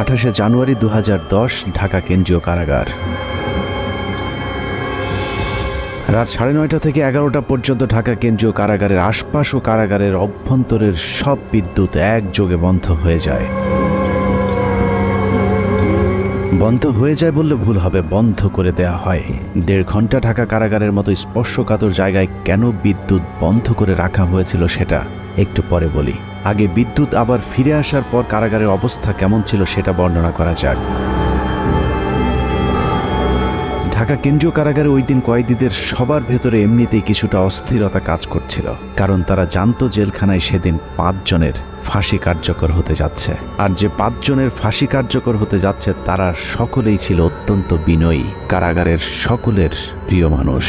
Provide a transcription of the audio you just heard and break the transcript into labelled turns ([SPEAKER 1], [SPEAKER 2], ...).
[SPEAKER 1] 28 জানুয়ারি 2010 ঢাকা কেন্দ্রীয় কারাগার। রাত 9:30 থেকে 11টা পর্যন্ত ঢাকা কেন্দ্রীয় কারাগারের আশপাশ ও কারাগারের অভ্যন্তরের সব বিদ্যুৎ একযোগে বন্ধ হয়ে যায়। বন্ধ হয়ে যায় বললে ভুল হবে, বন্ধ করে দেয়া হয়। 1.5 ঘন্টা ঢাকা কারাগারের মতো স্পর্শকাতর জায়গায় কেন বিদ্যুৎ বন্ধ করে রাখা হয়েছিল সেটা একটু পরে বলি। আগে বিদ্যুৎ আবার ফিরে আসার পর কারাগারের অবস্থা কেমন ছিল সেটা বর্ণনা করা যাক। ঢাকা কেন্দ্রীয় কারাগারে ওই দিন কয়েদিদের সবার ভেতরে এমনিতেই কিছুটা অস্থিরতা কাজ করছিল, কারণ তারা জানতো জেলখানায় সেদিন 5 জনের ফাঁসি কার্যকর হতে যাচ্ছে। আর যে 5 জনের ফাঁসি কার্যকর হতে যাচ্ছে তারা সকলেই ছিল অত্যন্ত বিনয়ী, কারাগারের সকলের প্রিয় মানুষ।